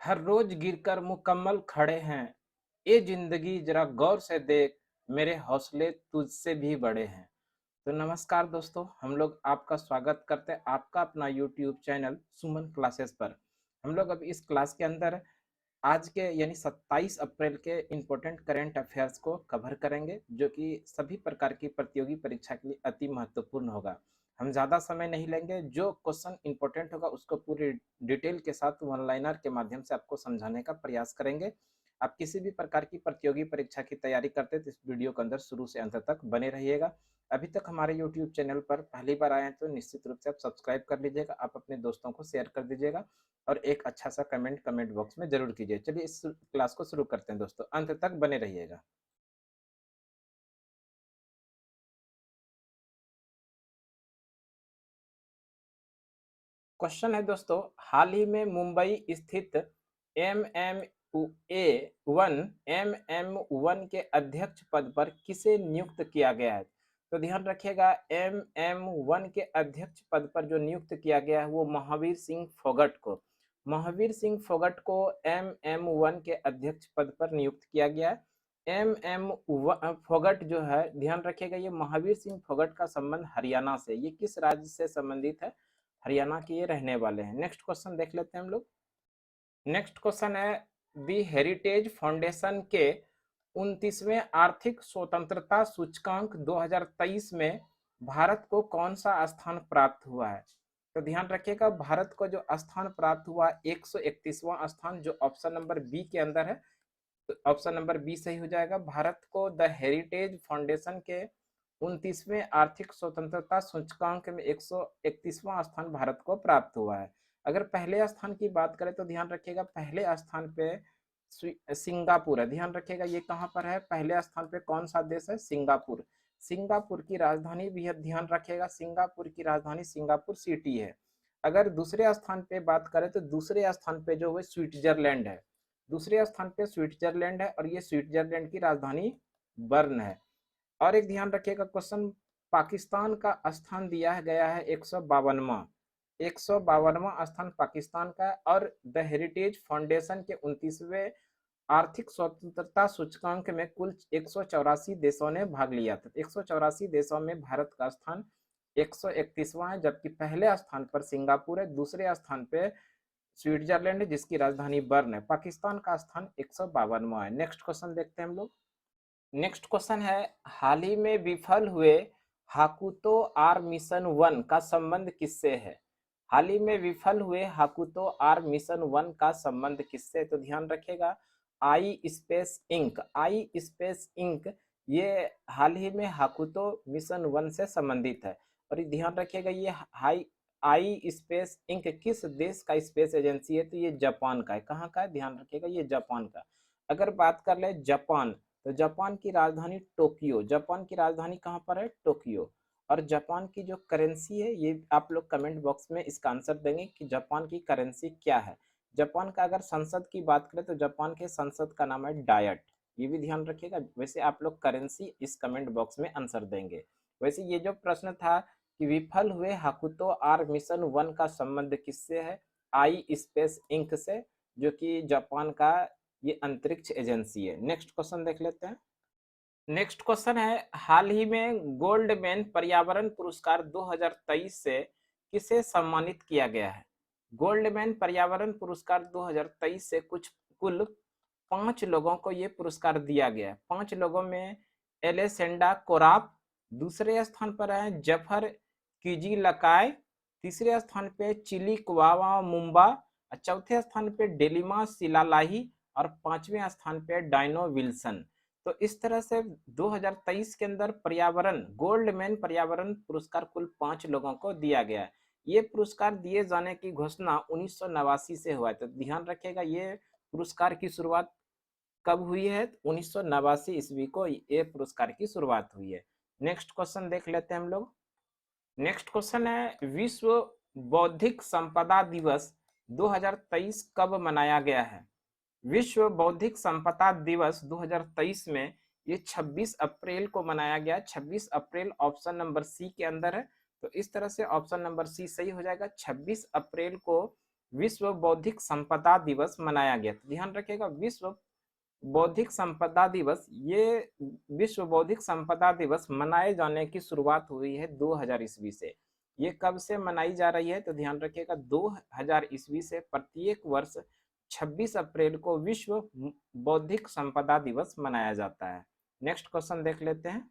हर रोज गिरकर मुकम्मल खड़े हैं। ये जिंदगी जरा गौर से देख, मेरे हौसले तुझसे भी बड़े हैं। तो नमस्कार दोस्तों, हम लोग आपका स्वागत करते हैं आपका अपना यूट्यूब चैनल सुमन क्लासेस पर। हम लोग अब इस क्लास के अंदर आज के यानी 27 अप्रैल के इम्पोर्टेंट करंट अफेयर्स को कवर करेंगे, जो कि सभी प्रकार की प्रतियोगी परीक्षा के लिए अति महत्वपूर्ण होगा। हम ज़्यादा समय नहीं लेंगे, जो क्वेश्चन इंपॉर्टेंट होगा उसको पूरी डिटेल के साथ वन लाइनर के माध्यम से आपको समझाने का प्रयास करेंगे। आप किसी भी प्रकार की प्रतियोगी परीक्षा की तैयारी करते हैं तो इस वीडियो के अंदर शुरू से अंत तक बने रहिएगा। अभी तक हमारे यूट्यूब चैनल पर पहली बार आए हैं तो निश्चित रूप से आप सब्सक्राइब कर लीजिएगा, आप अपने दोस्तों को शेयर कर दीजिएगा और एक अच्छा सा कमेंट बॉक्स में जरूर कीजिए। चलिए इस क्लास को शुरू करते हैं दोस्तों, अंत तक बने रहिएगा। क्वेश्चन है दोस्तों, हाल ही में मुंबई स्थित MM1 के अध्यक्ष पद पर किसे नियुक्त किया गया है? तो ध्यान रखिएगा, MM1 के अध्यक्ष पद पर जो नियुक्त किया गया है वो महावीर सिंह फोगट को MM1 के अध्यक्ष पद पर नियुक्त किया गया है। MM फोगट जो है, ध्यान रखिएगा, ये महावीर सिंह फोगट का संबंध हरियाणा से, ये किस राज्य से संबंधित है? हरियाणा के ये रहने वाले हैं। नेक्स्ट क्वेश्चन देख लेते हैं हम लोग। नेक्स्ट क्वेश्चन है, दी हेरिटेज फाउंडेशन के 29वें आर्थिक स्वतंत्रता सूचकांक 2023 में भारत को कौन सा स्थान प्राप्त हुआ है? तो ध्यान रखिएगा, भारत को जो स्थान प्राप्त हुआ 131वां स्थान, जो ऑप्शन नंबर बी के अंदर है। तो ऑप्शन नंबर बी सही हो जाएगा। भारत को द हेरिटेज फाउंडेशन के 29वें आर्थिक स्वतंत्रता सूचकांक में 131वां स्थान भारत को प्राप्त हुआ है। अगर पहले स्थान की बात करें तो ध्यान रखिएगा, पहले स्थान पे सिंगापुर है। ध्यान रखिएगा, ये कहाँ पर है? पहले स्थान पे कौन सा देश है? सिंगापुर। सिंगापुर की राजधानी भी है, ध्यान रखिएगा, सिंगापुर की राजधानी सिंगापुर सिटी है। अगर दूसरे स्थान पे बात करें तो दूसरे स्थान पे जो है स्विट्जरलैंड है। दूसरे स्थान पे स्विट्जरलैंड है और ये स्विट्जरलैंड की राजधानी बर्न है। और एक ध्यान रखिएगा क्वेश्चन, पाकिस्तान का स्थान दिया गया है 152वां स्थान पाकिस्तान का। और द हेरिटेज फाउंडेशन के 29वें आर्थिक स्वतंत्रता सूचकांक में कुल 184 देशों ने भाग लिया था। 184 देशों में भारत का स्थान 131वां है, जबकि पहले स्थान पर सिंगापुर है, दूसरे स्थान पे स्विट्जरलैंड है जिसकी राजधानी बर्न है। पाकिस्तान का स्थान 152वां है। नेक्स्ट क्वेश्चन देखते हैं हम लोग। नेक्स्ट क्वेश्चन है, हाल ही में विफल हुए हाकुतो आर मिशन 1 का संबंध किससे है? हाल ही में विफल हुए हाकुतो आर मिशन 1 का संबंध किससे? तो ध्यान रखिएगा, आई स्पेस इंक ये हाल ही में हाकुतो मिशन 1 से संबंधित है। और ध्यान रखिएगा, ये आई स्पेस इंक किस देश का स्पेस एजेंसी है? तो ये जापान का है। कहाँ का है? ध्यान रखिएगा, ये जापान का। अगर बात कर ले जापान, तो जापान की राजधानी टोक्यो, जापान की राजधानी कहाँ पर है? टोक्यो। और जापान की जो करेंसी है, ये आप लोग कमेंट बॉक्स में इसका आंसर देंगे कि जापान की करेंसी क्या है। जापान का अगर संसद की बात करें तो जापान के संसद का नाम है डायट, ये भी ध्यान रखिएगा। वैसे आप लोग करेंसी इस कमेंट बॉक्स में आंसर देंगे। वैसे ये जो प्रश्न था कि विफल हुए हाकुतो आर मिशन 1 का संबंध किससे है? आई स्पेस इंक से, जो कि जापान का ये अंतरिक्ष एजेंसी है। नेक्स्ट क्वेश्चन देख लेते हैं। नेक्स्ट क्वेश्चन है, हाल ही में गोल्डमैन पर्यावरण पुरस्कार 2023 से किसे सम्मानित किया गया है? गोल्डमैन पर्यावरण पुरस्कार 2023 से कुल 5 लोगों को ये पुरस्कार दिया गया है। 5 लोगों में एलेसेंडा कोराप, दूसरे स्थान पर है जफर किजी लकाय, तीसरे स्थान पे चिली कुआवा मुम्बा, चौथे स्थान पे डेलिमा सिलालाही और 5वें स्थान पे डायनो विल्सन। तो इस तरह से 2023 के अंदर पर्यावरण गोल्डमैन पर्यावरण पुरस्कार कुल 5 लोगों को दिया गया है। ये पुरस्कार दिए जाने की घोषणा 1989 से हुआ है। तो ध्यान रखिएगा, ये पुरस्कार की शुरुआत कब हुई है? 1989 ईस्वी को ये पुरस्कार की शुरुआत हुई है। नेक्स्ट क्वेश्चन देख लेते हैं हम लोग। नेक्स्ट क्वेश्चन है, विश्व बौद्धिक संपदा दिवस 2023 कब मनाया गया है? विश्व बौद्धिक संपदा दिवस 2023 में ये 26 अप्रैल को मनाया गया। 26 अप्रैल ऑप्शन नंबर सी के अंदर है। तो इस तरह से ऑप्शन नंबर सी सही हो जाएगा। 26 अप्रैल को विश्व बौद्धिक संपदा दिवस मनाया गया? तो ध्यान रखिएगा, विश्व बौद्धिक संपदा दिवस, ये विश्व बौद्धिक संपदा दिवस मनाए जाने की शुरुआत हुई है 2000 ईस्वी से। ये कब से मनाई जा रही है? तो ध्यान रखिएगा 2000 ईस्वी से प्रत्येक वर्ष 26 अप्रैल को विश्व बौद्धिक संपदा दिवस मनाया जाता है। नेक्स्ट क्वेश्चन देख लेते हैं।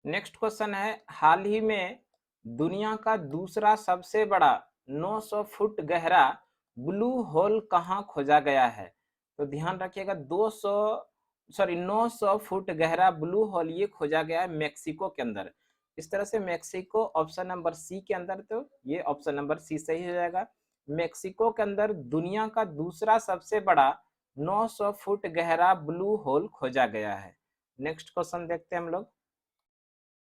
नेक्स्ट क्वेश्चन है, हाल ही में दुनिया का दूसरा सबसे बड़ा 900 फुट गहरा ब्लू होल कहाँ खोजा गया है? तो ध्यान रखिएगा 900 फुट गहरा ब्लू होल ये खोजा गया है मेक्सिको के अंदर। इस तरह से मेक्सिको ऑप्शन नंबर सी के अंदर, तो ये ऑप्शन नंबर सी सही हो जाएगा। मेक्सिको के अंदर दुनिया का दूसरा सबसे बड़ा 900 फुट गहरा ब्लू होल खोजा गया है। नेक्स्ट क्वेश्चन देखते हैं हम लोग।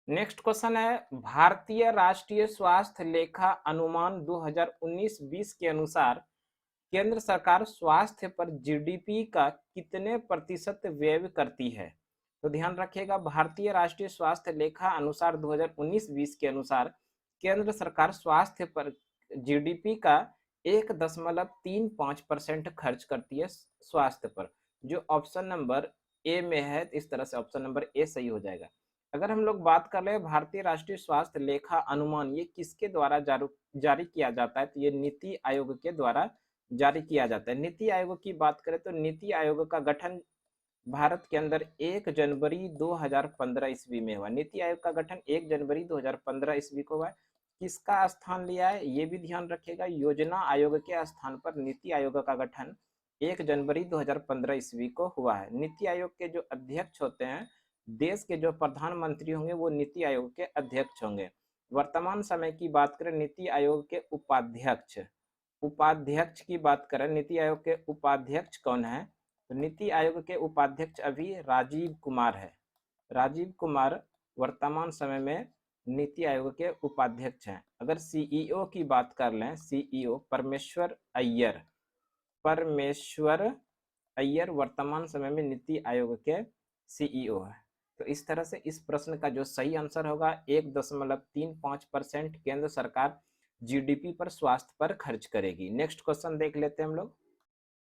नेक्स्ट क्वेश्चन है, भारतीय राष्ट्रीय स्वास्थ्य लेखा अनुमान 2019-20 के अनुसार केंद्र सरकार स्वास्थ्य पर जीडीपी का कितने प्रतिशत व्यय करती है? तो ध्यान रखिएगा, भारतीय राष्ट्रीय स्वास्थ्य लेखा अनुसार 2019-20 के अनुसार केंद्र सरकार स्वास्थ्य पर जीडीपी का 1.35% खर्च करती है स्वास्थ्य पर, जो ऑप्शन नंबर ए में है। इस तरह से ऑप्शन नंबर ए सही हो जाएगा। अगर हम लोग बात कर ले भारतीय राष्ट्रीय स्वास्थ्य लेखा अनुमान, ये किसके द्वारा जारी किया जाता है? तो ये नीति आयोग के द्वारा जारी किया जाता है। नीति आयोग की बात करें तो नीति आयोग का गठन भारत के अंदर 1 जनवरी 2015 ईस्वी में हुआ। नीति आयोग का गठन 1 जनवरी 2015 ईस्वी को हुआ। किसका स्थान लिया है ये भी ध्यान रखिएगा, योजना आयोग के स्थान पर नीति आयोग का गठन 1 जनवरी 2015 ईस्वी को हुआ है। नीति आयोग के जो अध्यक्ष होते हैं, देश के जो प्रधानमंत्री होंगे वो नीति आयोग के अध्यक्ष होंगे। वर्तमान समय की बात करें नीति आयोग के उपाध्यक्ष की बात करें, नीति आयोग के उपाध्यक्ष कौन है? तो नीति आयोग के उपाध्यक्ष अभी राजीव कुमार है। राजीव कुमार वर्तमान समय में नीति आयोग के उपाध्यक्ष हैं। अगर सीईओ की बात कर लें, सीईओ परमेश्वर अय्यर वर्तमान समय में नीति आयोग के सीईओ है। तो इस तरह से इस प्रश्न का जो सही आंसर होगा 1.35% केंद्र सरकार जीडीपी पर स्वास्थ्य पर खर्च करेगी। नेक्स्ट क्वेश्चन देख लेते हैं हम लोग।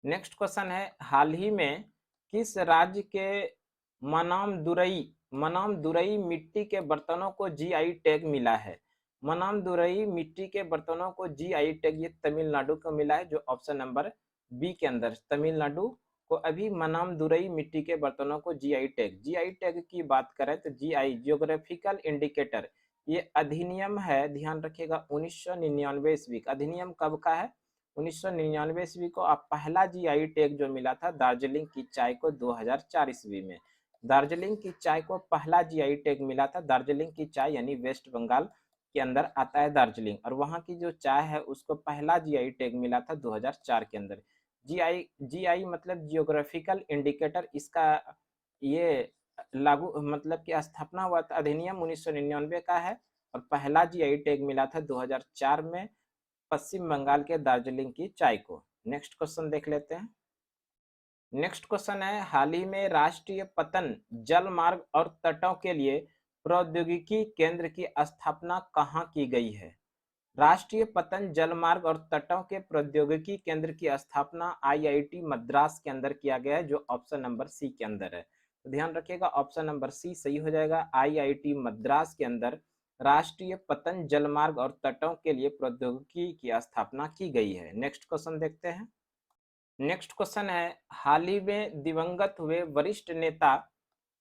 नेक्स्ट क्वेश्चन है, हाल ही में किस राज्य के मनामदुरई मिट्टी के बर्तनों को जीआई टैग मिला है? मनामदुरई मिट्टी के बर्तनों को जीआई टैग ये तमिलनाडु को मिला है, जो ऑप्शन नंबर बी के अंदर तमिलनाडु को अभी मनामदुरई मिट्टी के बर्तनों को जीआई टैग की बात करें तो जीआई जियोग्राफिकल इंडिकेटर ये अधिनियम है। ध्यान रखिएगा 1999 ईस्वी का अधिनियम कब का है? 1999 ईस्वी को। अब पहला जीआई टैग जो मिला था दार्जिलिंग की चाय को 2004 ईस्वी में। दार्जिलिंग की चाय को पहला जीआई टैग मिला था। दार्जिलिंग की चाय यानी वेस्ट बंगाल के अंदर आता है दार्जिलिंग, और वहां की जो चाय है उसको पहला जीआई टैग मिला था 2004 के अंदर। जीआई मतलब जियोग्राफिकल इंडिकेटर, इसका ये लागू मतलब कि स्थापना हुआ था, अधिनियम 1999 का है, और पहला जीआई टैग मिला था 2004 में पश्चिम बंगाल के दार्जिलिंग की चाय को। नेक्स्ट क्वेश्चन देख लेते हैं। नेक्स्ट क्वेश्चन है, हाल ही में राष्ट्रीय पतन जल मार्ग और तटों के लिए प्रौद्योगिकी केंद्र की स्थापना कहाँ की गई है? राष्ट्रीय पतन जलमार्ग और तटों के प्रौद्योगिकी केंद्र की स्थापना आईआईटी मद्रास के अंदर किया गया है, जो ऑप्शन नंबर सी के अंदर है। तो ध्यान रखिएगा ऑप्शन नंबर सी सही हो जाएगा। आईआईटी मद्रास के अंदर राष्ट्रीय पतन जलमार्ग और तटों के लिए प्रौद्योगिकी की स्थापना की गई है। नेक्स्ट क्वेश्चन देखते हैं। नेक्स्ट क्वेश्चन है, हाल ही में दिवंगत हुए वरिष्ठ नेता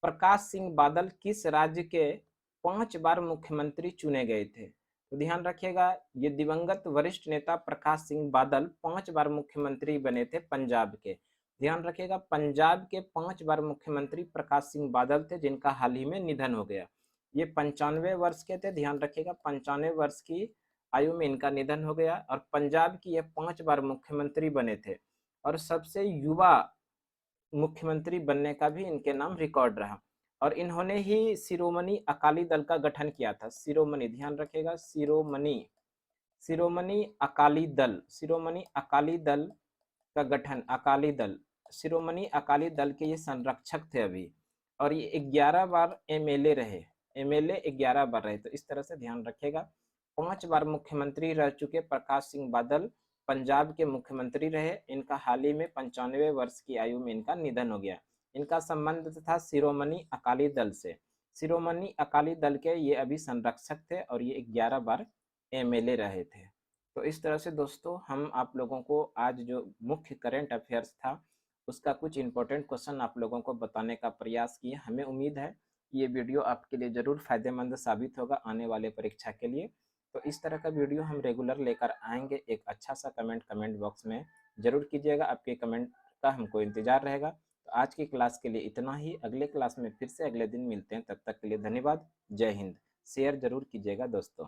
प्रकाश सिंह बादल किस राज्य के 5 बार मुख्यमंत्री चुने गए थे? तो ध्यान रखिएगा ये दिवंगत वरिष्ठ नेता प्रकाश सिंह बादल 5 बार मुख्यमंत्री बने थे पंजाब के। ध्यान रखिएगा पंजाब के 5 बार मुख्यमंत्री प्रकाश सिंह बादल थे, जिनका हाल ही में निधन हो गया। ये 95 वर्ष के थे। ध्यान रखिएगा 95 वर्ष की आयु में इनका निधन हो गया, और पंजाब की ये 5 बार मुख्यमंत्री बने थे, और सबसे युवा मुख्यमंत्री बनने का भी इनके नाम रिकॉर्ड रहा। और इन्होंने ही शिरोमणि अकाली दल का गठन किया था। शिरोमणि, ध्यान रखिएगा शिरोमणि अकाली दल का गठन, शिरोमणि अकाली दल के ये संरक्षक थे अभी, और ये 11 बार एमएलए 11 बार रहे। तो इस तरह से ध्यान रखिएगा 5 बार मुख्यमंत्री रह चुके प्रकाश सिंह बादल पंजाब के मुख्यमंत्री रहे। इनका हाल ही में 95 वर्ष की आयु में इनका निधन हो गया। इनका संबंध था शिरोमणि अकाली दल से। शिरोमणि अकाली दल के ये अभी संरक्षक थे और ये 11 बार एमएलए रहे थे। तो इस तरह से दोस्तों हम आप लोगों को आज जो मुख्य करंट अफेयर्स था उसका कुछ इंपॉर्टेंट क्वेश्चन आप लोगों को बताने का प्रयास किए। हमें उम्मीद है कि ये वीडियो आपके लिए ज़रूर फायदेमंद साबित होगा आने वाले परीक्षा के लिए। तो इस तरह का वीडियो हम रेगुलर लेकर आएंगे। एक अच्छा सा कमेंट बॉक्स में ज़रूर कीजिएगा, आपके कमेंट का हमको इंतज़ार रहेगा। तो आज की क्लास के लिए इतना ही। अगले क्लास में फिर से अगले दिन मिलते हैं, तब तक के लिए धन्यवाद। जय हिंद। शेयर ज़रूर कीजिएगा दोस्तों।